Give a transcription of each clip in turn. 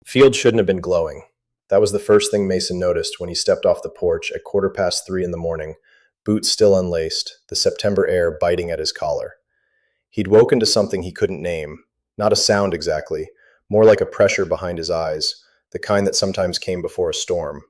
Field shouldn't have been glowing. That was the first thing Mason noticed when he stepped off the porch at 3:15 in the morning, boots still unlaced, the September air biting at his collar. He'd woken to something he couldn't name, not a sound exactly, more like a pressure behind his eyes, the kind that sometimes came before a storm.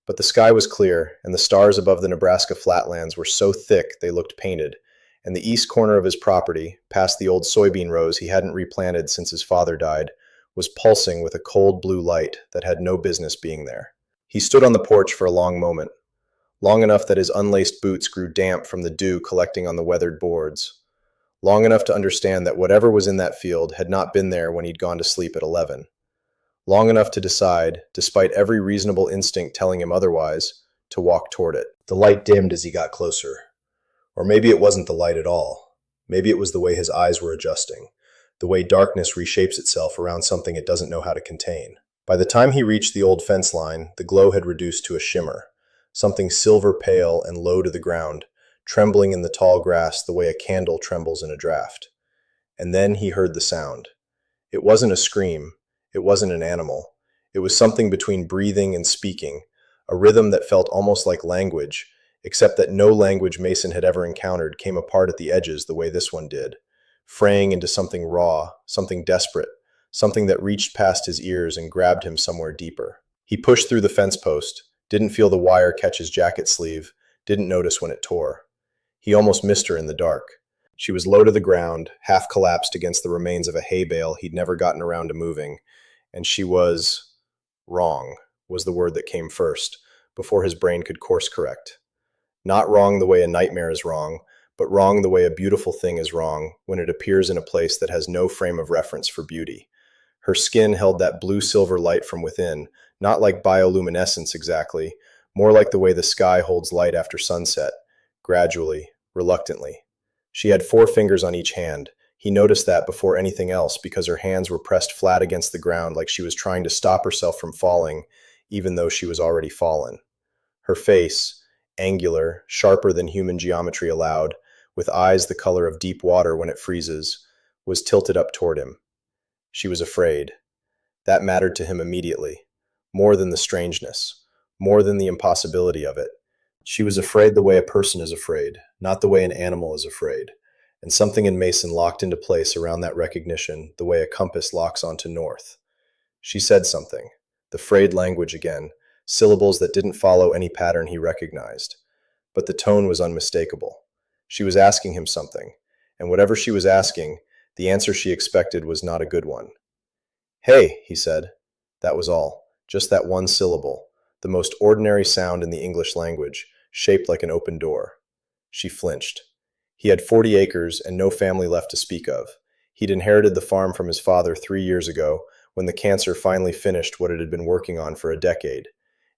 But the sky was clear, and the stars above the Nebraska flatlands were so thick they looked painted, and the east corner of his property, past the old soybean rows he hadn't replanted since his father died, was pulsing with a cold blue light that had no business being there. He stood on the porch for a long moment, long enough that his unlaced boots grew damp from the dew collecting on the weathered boards, long enough to understand that whatever was in that field had not been there when he'd gone to sleep at 11, long enough to decide, despite every reasonable instinct telling him otherwise, to walk toward it. The light dimmed as he got closer. Or maybe it wasn't the light at all. Maybe it was the way his eyes were adjusting, the way darkness reshapes itself around something it doesn't know how to contain. By the time he reached the old fence line, the glow had reduced to a shimmer, something silver pale and low to the ground, trembling in the tall grass the way a candle trembles in a draft. And then he heard the sound. It wasn't a scream. It wasn't an animal. It was something between breathing and speaking, a rhythm that felt almost like language, except that no language Mason had ever encountered came apart at the edges the way this one did, fraying into something raw, something desperate, something that reached past his ears and grabbed him somewhere deeper. He pushed through the fence post, didn't feel the wire catch his jacket sleeve, didn't notice when it tore. He almost missed her in the dark. She was low to the ground, half collapsed against the remains of a hay bale he'd never gotten around to moving, and she was wrong, was the word that came first, before his brain could course correct. Not wrong the way a nightmare is wrong, but wrong the way a beautiful thing is wrong when it appears in a place that has no frame of reference for beauty. Her skin held that blue-silver light from within, not like bioluminescence exactly, more like the way the sky holds light after sunset, gradually, reluctantly. She had 4 fingers on each hand. He noticed that before anything else because her hands were pressed flat against the ground like she was trying to stop herself from falling, even though she was already fallen. Her face, angular, sharper than human geometry allowed, with eyes the color of deep water when it freezes, was tilted up toward him. She was afraid. That mattered to him immediately, more than the strangeness, more than the impossibility of it. She was afraid the way a person is afraid, not the way an animal is afraid. And something in Mason locked into place around that recognition, the way a compass locks onto north. She said something, the frayed language again, syllables that didn't follow any pattern he recognized. But the tone was unmistakable. She was asking him something, and whatever she was asking, the answer she expected was not a good one. "Hey," he said. That was all, just that one syllable, the most ordinary sound in the English language, shaped like an open door. She flinched. He had 40 acres and no family left to speak of. He'd inherited the farm from his father 3 years ago, when the cancer finally finished what it had been working on for a decade.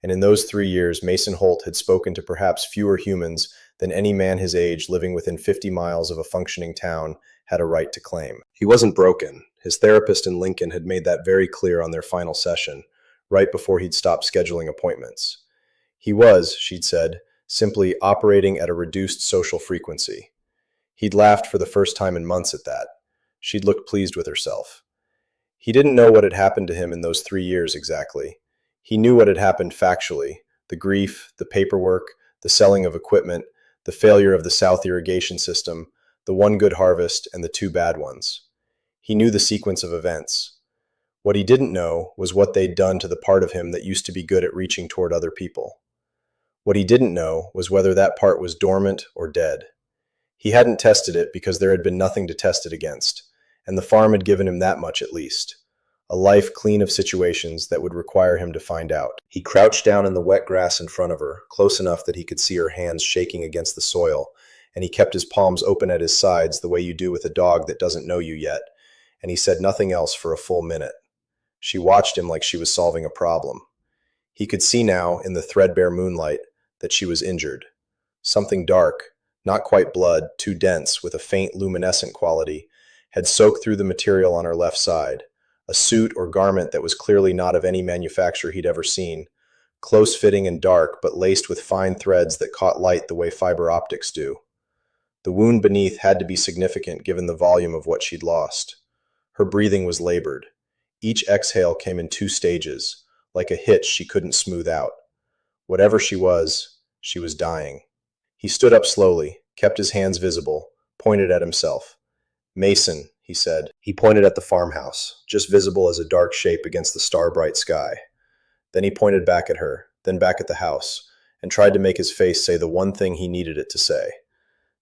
And in those 3 years, Mason Holt had spoken to perhaps fewer humans than any man his age living within 50 miles of a functioning town had a right to claim. He wasn't broken. His therapist in Lincoln had made that very clear on their final session, right before he'd stopped scheduling appointments. He was, she'd said, simply operating at a reduced social frequency. He'd laughed for the first time in months at that. She'd looked pleased with herself. He didn't know what had happened to him in those 3 years exactly. He knew what had happened factually: the grief, the paperwork, the selling of equipment, the failure of the South irrigation system, the one good harvest and the 2 bad ones. He knew the sequence of events. What he didn't know was what they'd done to the part of him that used to be good at reaching toward other people. What he didn't know was whether that part was dormant or dead. He hadn't tested it because there had been nothing to test it against, and the farm had given him that much at least. A life clean of situations that would require him to find out. He crouched down in the wet grass in front of her, close enough that he could see her hands shaking against the soil, and he kept his palms open at his sides the way you do with a dog that doesn't know you yet, and he said nothing else for a full minute. She watched him like she was solving a problem. He could see now, in the threadbare moonlight, that she was injured. Something dark, not quite blood, too dense, with a faint luminescent quality, had soaked through the material on her left side, a suit or garment that was clearly not of any manufacture he'd ever seen, close-fitting and dark, but laced with fine threads that caught light the way fiber optics do. The wound beneath had to be significant given the volume of what she'd lost. Her breathing was labored. Each exhale came in two stages, like a hitch she couldn't smooth out. Whatever she was dying. He stood up slowly, kept his hands visible, pointed at himself. Mason, he said. He pointed at the farmhouse, just visible as a dark shape against the star-bright sky. Then he pointed back at her, then back at the house, and tried to make his face say the one thing he needed it to say,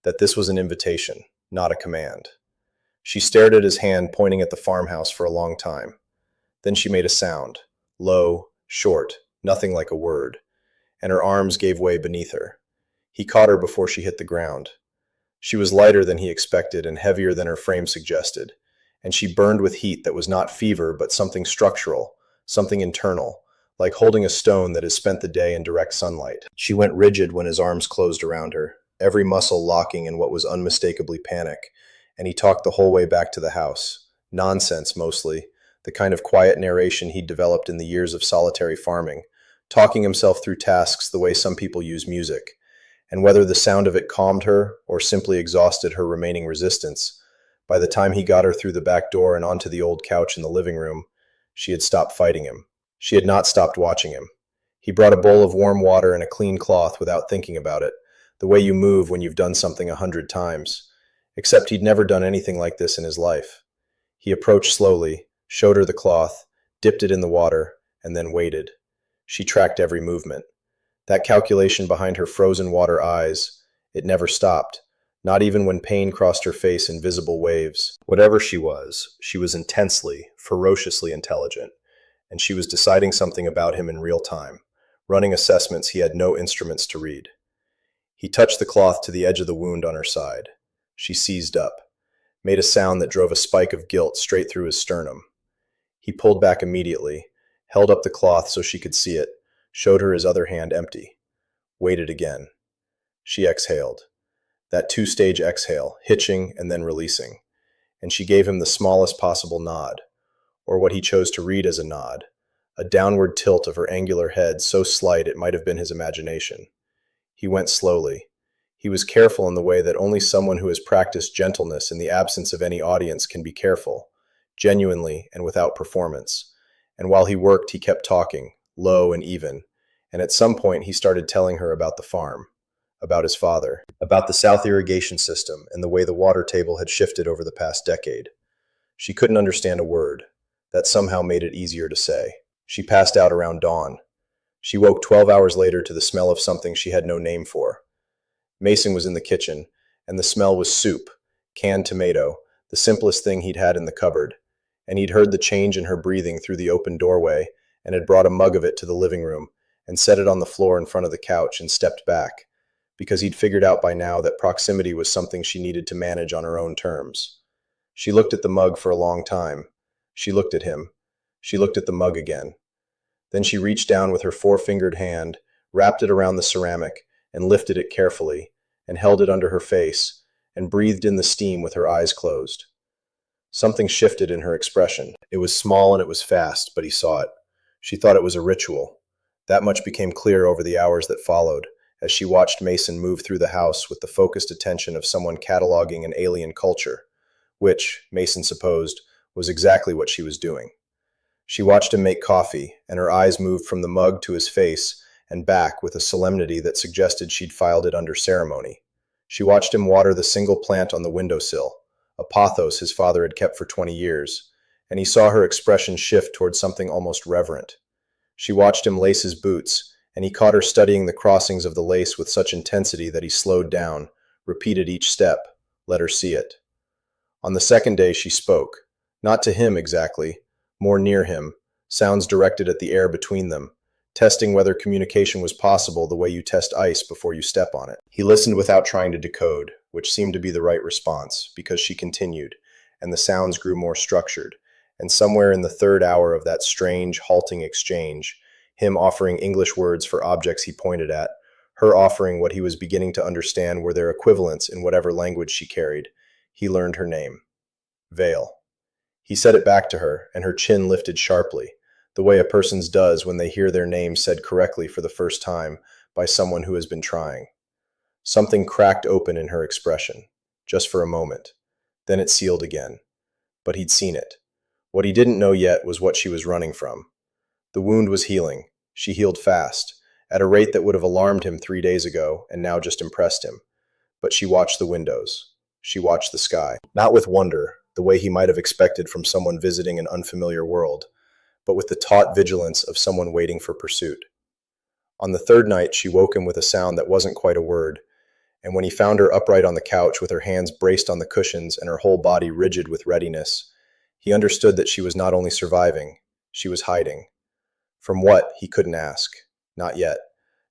that this was an invitation, not a command. She stared at his hand pointing at the farmhouse for a long time. Then she made a sound, low, short, nothing like a word, and her arms gave way beneath her. He caught her before she hit the ground. She was lighter than he expected and heavier than her frame suggested, and she burned with heat that was not fever but something structural, something internal, like holding a stone that has spent the day in direct sunlight. She went rigid when his arms closed around her, every muscle locking in what was unmistakably panic, and he talked the whole way back to the house. Nonsense, mostly, the kind of quiet narration he'd developed in the years of solitary farming, talking himself through tasks the way some people use music. And whether the sound of it calmed her or simply exhausted her remaining resistance, by the time he got her through the back door and onto the old couch in the living room, she had stopped fighting him. She had not stopped watching him. He brought a bowl of warm water and a clean cloth without thinking about it, the way you move when you've done something 100 times. Except he'd never done anything like this in his life. He approached slowly, showed her the cloth, dipped it in the water, and then waited. She tracked every movement. That calculation behind her frozen water eyes, it never stopped, not even when pain crossed her face in visible waves. Whatever she was intensely, ferociously intelligent, and she was deciding something about him in real time, running assessments he had no instruments to read. He touched the cloth to the edge of the wound on her side. She seized up, made a sound that drove a spike of guilt straight through his sternum. He pulled back immediately, held up the cloth so she could see it, showed her his other hand empty. Waited again. She exhaled. That two-stage exhale, hitching and then releasing. And she gave him the smallest possible nod, or what he chose to read as a nod, a downward tilt of her angular head so slight it might have been his imagination. He went slowly. He was careful in the way that only someone who has practiced gentleness in the absence of any audience can be careful, genuinely and without performance. And while he worked, he kept talking, low and even, and at some point he started telling her about the farm, about his father, about the south irrigation system and the way the water table had shifted over the past decade. She couldn't understand a word. That somehow made it easier to say. She passed out around dawn. She woke 12 hours later to the smell of something she had no name for. Mason was in the kitchen, and the smell was soup, canned tomato, the simplest thing he'd had in the cupboard, and he'd heard the change in her breathing through the open doorway and had brought a mug of it to the living room and set it on the floor in front of the couch and stepped back, because he'd figured out by now that proximity was something she needed to manage on her own terms. She looked at the mug for a long time. She looked at him. She looked at the mug again. Then she reached down with her four-fingered hand, wrapped it around the ceramic, and lifted it carefully, and held it under her face, and breathed in the steam with her eyes closed. Something shifted in her expression. It was small and it was fast, but he saw it. She thought it was a ritual. That much became clear over the hours that followed, as she watched Mason move through the house with the focused attention of someone cataloging an alien culture, which, Mason supposed, was exactly what she was doing. She watched him make coffee, and her eyes moved from the mug to his face and back with a solemnity that suggested she'd filed it under ceremony. She watched him water the single plant on the windowsill, a pothos his father had kept for 20 years, and he saw her expression shift toward something almost reverent. She watched him lace his boots, and he caught her studying the crossings of the lace with such intensity that he slowed down, repeated each step, let her see it. On the second day she spoke, not to him exactly, more near him, sounds directed at the air between them, testing whether communication was possible the way you test ice before you step on it. He listened without trying to decode, which seemed to be the right response, because she continued, and the sounds grew more structured, and somewhere in the third hour of that strange, halting exchange, him offering English words for objects he pointed at, her offering what he was beginning to understand were their equivalents in whatever language she carried, he learned her name. Vale. He said it back to her, and her chin lifted sharply, the way a person's does when they hear their name said correctly for the first time by someone who has been trying. Something cracked open in her expression, just for a moment. Then it sealed again. But he'd seen it. What he didn't know yet was what she was running from. The wound was healing. She healed fast, at a rate that would have alarmed him 3 days ago and now just impressed him. But she watched the windows. She watched the sky. Not with wonder, the way he might have expected from someone visiting an unfamiliar world, but with the taut vigilance of someone waiting for pursuit. On the third night, she woke him with a sound that wasn't quite a word, and when he found her upright on the couch with her hands braced on the cushions and her whole body rigid with readiness, he understood that she was not only surviving, she was hiding. From what, he couldn't ask. Not yet.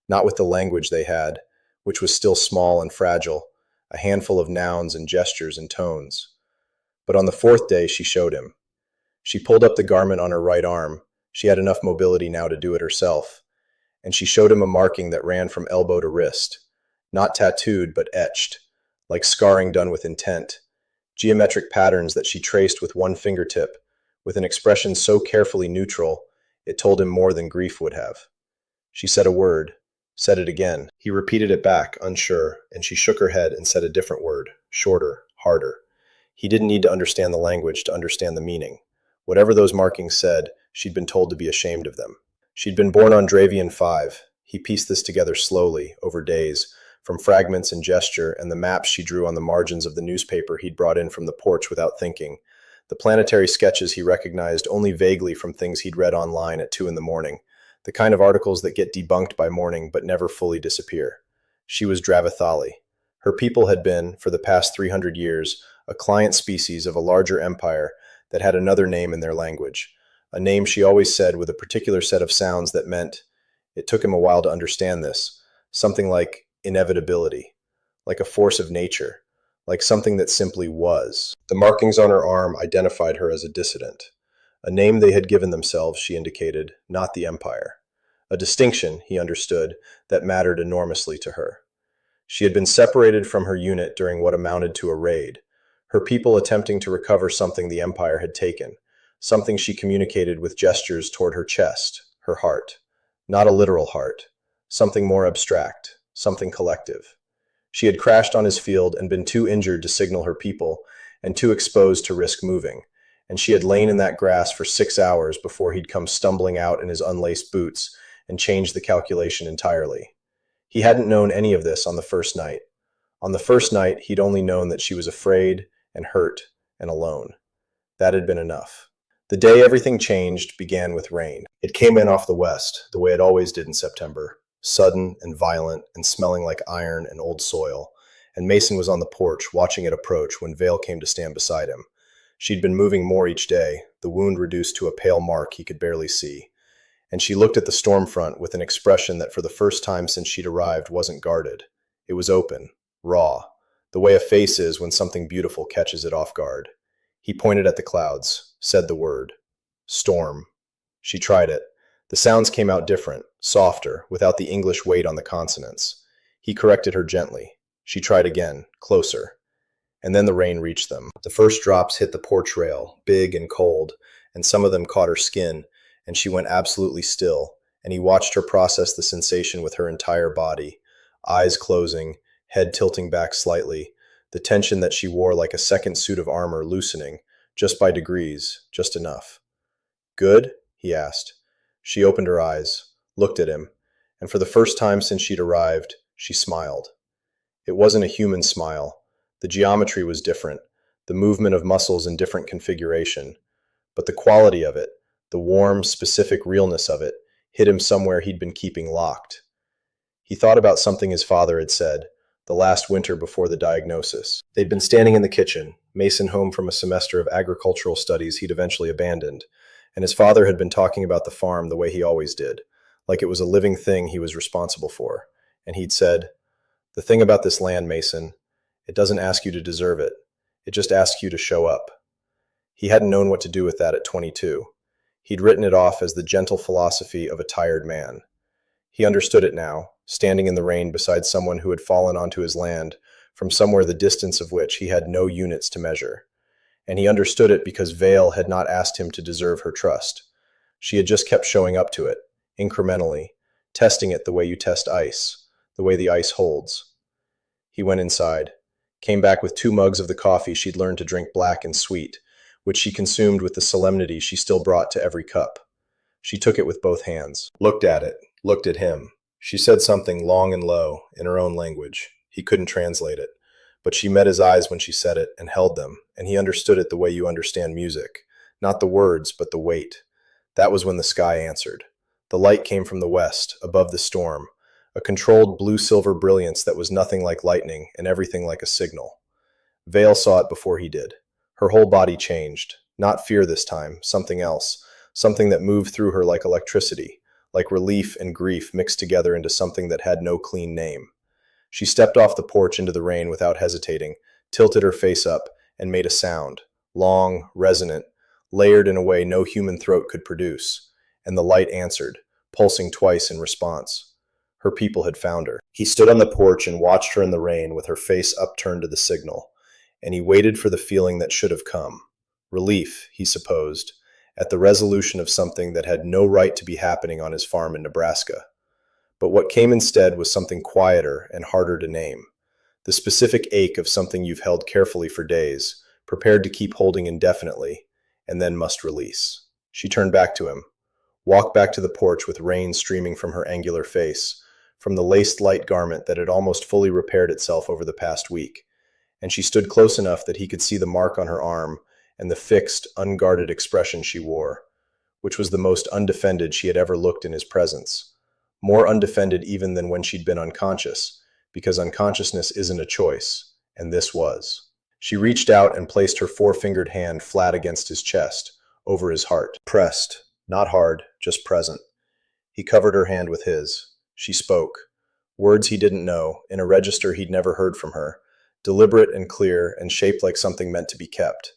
Not with the language they had, which was still small and fragile, a handful of nouns and gestures and tones. But on the fourth day, she showed him. She pulled up the garment on her right arm. She had enough mobility now to do it herself. And she showed him a marking that ran from elbow to wrist. Not tattooed, but etched, like scarring done with intent. Geometric patterns that she traced with one fingertip, with an expression so carefully neutral, it told him more than grief would have. She said a word, said it again. He repeated it back, unsure, and she shook her head and said a different word, shorter, harder. He didn't need to understand the language to understand the meaning. Whatever those markings said, she'd been told to be ashamed of them. She'd been born on Dravian 5. He pieced this together slowly, over days, from fragments and gesture and the maps she drew on the margins of the newspaper he'd brought in from the porch without thinking. The planetary sketches he recognized only vaguely from things he'd read online at 2 a.m, the kind of articles that get debunked by morning but never fully disappear. She was Dravathali. Her people had been, for the past 300 years, a client species of a larger empire that had another name in their language, a name she always said with a particular set of sounds that meant, it took him a while to understand this, something like inevitability, like a force of nature, like something that simply was. The markings on her arm identified her as a dissident, a name they had given themselves, she indicated, not the empire. A distinction, he understood, that mattered enormously to her. She had been separated from her unit during what amounted to a raid, her people attempting to recover something the empire had taken, something she communicated with gestures toward her chest, her heart. Not a literal heart, something more abstract, something collective. She had crashed on his field and been too injured to signal her people, and too exposed to risk moving, and she had lain in that grass for 6 hours before he'd come stumbling out in his unlaced boots and changed the calculation entirely. He hadn't known any of this on the first night. On the first night, he'd only known that she was afraid and hurt and alone. That had been enough. The day everything changed began with rain. It came in off the west, the way it always did in September, sudden and violent and smelling like iron and old soil, and Mason was on the porch watching it approach when Vale came to stand beside him. She'd been moving more each day, the wound reduced to a pale mark he could barely see, and she looked at the storm front with an expression that for the first time since she'd arrived wasn't guarded. It was open, raw, the way a face is when something beautiful catches it off guard. He pointed at the clouds, said the word. Storm. She tried it. The sounds came out different, softer, without the English weight on the consonants. He corrected her gently. She tried again, closer. And then the rain reached them. The first drops hit the porch rail, big and cold, and some of them caught her skin, and she went absolutely still, and he watched her process the sensation with her entire body, eyes closing, head tilting back slightly, the tension that she wore like a second suit of armor loosening, just by degrees, just enough. Good? He asked. She opened her eyes, looked at him, and for the first time since she'd arrived, she smiled. It wasn't a human smile. The geometry was different, the movement of muscles in different configuration, but the quality of it, the warm, specific realness of it, hit him somewhere he'd been keeping locked. He thought about something his father had said, the last winter before the diagnosis. They'd been standing in the kitchen, Mason home from a semester of agricultural studies he'd eventually abandoned, and his father had been talking about the farm the way he always did, like it was a living thing he was responsible for. And he'd said, "The thing about this land, Mason, it doesn't ask you to deserve it. It just asks you to show up." He hadn't known what to do with that at 22. He'd written it off as the gentle philosophy of a tired man. He understood it now, standing in the rain beside someone who had fallen onto his land, from somewhere the distance of which he had no units to measure. And he understood it because Vale had not asked him to deserve her trust. She had just kept showing up to it, incrementally, testing it the way you test ice, the way the ice holds. He went inside, came back with 2 mugs of the coffee she'd learned to drink black and sweet, which she consumed with the solemnity she still brought to every cup. She took it with both hands, looked at it, looked at him. She said something long and low, in her own language. He couldn't translate it. But she met his eyes when she said it, and held them, and he understood it the way you understand music. Not the words, but the weight. That was when the sky answered. The light came from the west, above the storm, a controlled blue-silver brilliance that was nothing like lightning and everything like a signal. Vale saw it before he did. Her whole body changed. Not fear this time, something else. Something that moved through her like electricity, like relief and grief mixed together into something that had no clean name. She stepped off the porch into the rain without hesitating, tilted her face up, and made a sound, long, resonant, layered in a way no human throat could produce. And the light answered, pulsing twice in response. Her people had found her. He stood on the porch and watched her in the rain with her face upturned to the signal, and he waited for the feeling that should have come. Relief, he supposed, at the resolution of something that had no right to be happening on his farm in Nebraska. But what came instead was something quieter and harder to name. The specific ache of something you've held carefully for days, prepared to keep holding indefinitely, and then must release. She turned back to him, walked back to the porch with rain streaming from her angular face, from the laced light garment that had almost fully repaired itself over the past week, and she stood close enough that he could see the mark on her arm and the fixed, unguarded expression she wore, which was the most undefended she had ever looked in his presence. More undefended even than when she'd been unconscious, because unconsciousness isn't a choice, and this was. She reached out and placed her four-fingered hand flat against his chest, over his heart. Pressed, not hard, just present. He covered her hand with his. She spoke. Words he didn't know, in a register he'd never heard from her, deliberate and clear and shaped like something meant to be kept.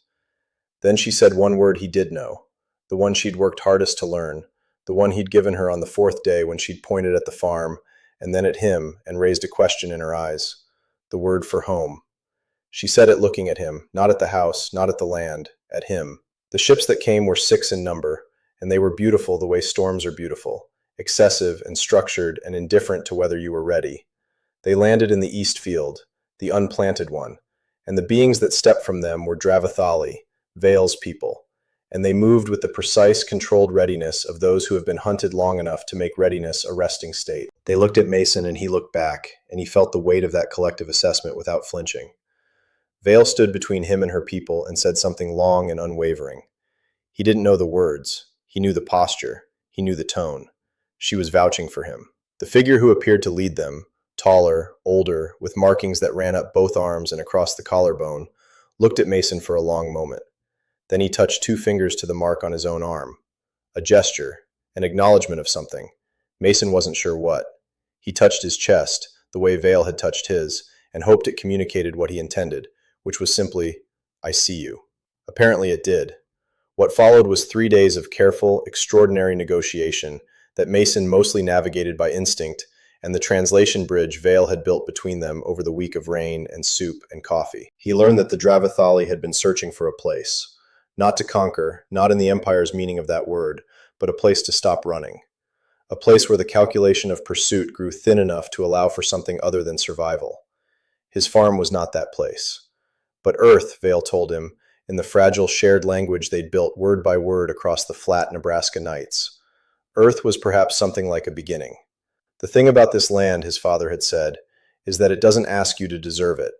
Then she said one word he did know, the one she'd worked hardest to learn, the one he'd given her on the fourth day when she'd pointed at the farm, and then at him, and raised a question in her eyes. The word for home. She said it looking at him, not at the house, not at the land, at him. The ships that came were 6 in number, and they were beautiful the way storms are beautiful, excessive and structured and indifferent to whether you were ready. They landed in the East Field, the unplanted one, and the beings that stepped from them were Dravathali, Vale's people, and they moved with the precise, controlled readiness of those who have been hunted long enough to make readiness a resting state. They looked at Mason and he looked back, and he felt the weight of that collective assessment without flinching. Vale stood between him and her people and said something long and unwavering. He didn't know the words. He knew the posture. He knew the tone. She was vouching for him. The figure who appeared to lead them, taller, older, with markings that ran up both arms and across the collarbone, looked at Mason for a long moment. Then he touched 2 fingers to the mark on his own arm. A gesture, an acknowledgement of something. Mason wasn't sure what. He touched his chest, the way Vale had touched his, and hoped it communicated what he intended, which was simply, I see you. Apparently it did. What followed was 3 days of careful, extraordinary negotiation that Mason mostly navigated by instinct, and the translation bridge Vale had built between them over the week of rain and soup and coffee. He learned that the Dravathali had been searching for a place. Not to conquer, not in the Empire's meaning of that word, but a place to stop running. A place where the calculation of pursuit grew thin enough to allow for something other than survival. His farm was not that place. But Earth, Vale told him, in the fragile shared language they'd built word by word across the flat Nebraska nights. Earth was perhaps something like a beginning. The thing about this land, his father had said, is that it doesn't ask you to deserve it.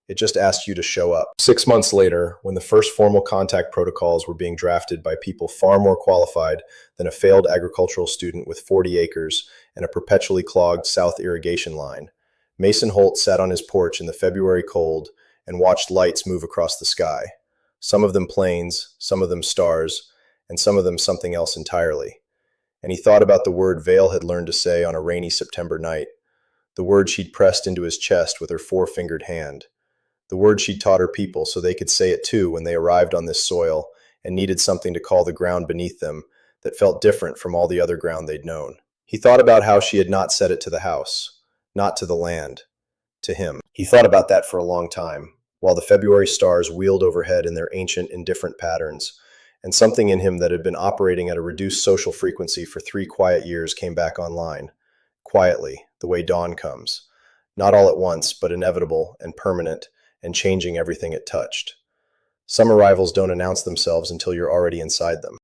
It just asks you to show up. 6 months later, when the first formal contact protocols were being drafted by people far more qualified than a failed agricultural student with 40 acres and a perpetually clogged south irrigation line, Mason Holt sat on his porch in the February cold and watched lights move across the sky. Some of them planes, some of them stars, and some of them something else entirely. And he thought about the word Vale had learned to say on a rainy September night, the word she'd pressed into his chest with her 4-fingered hand. The word she'd taught her people so they could say it too when they arrived on this soil and needed something to call the ground beneath them that felt different from all the other ground they'd known. He thought about how she had not said it to the house, not to the land, to him. He thought about that for a long time, while the February stars wheeled overhead in their ancient, indifferent patterns, and something in him that had been operating at a reduced social frequency for 3 quiet years came back online, quietly, the way dawn comes, not all at once, but inevitable and permanent, and changing everything it touched. Some arrivals don't announce themselves until you're already inside them.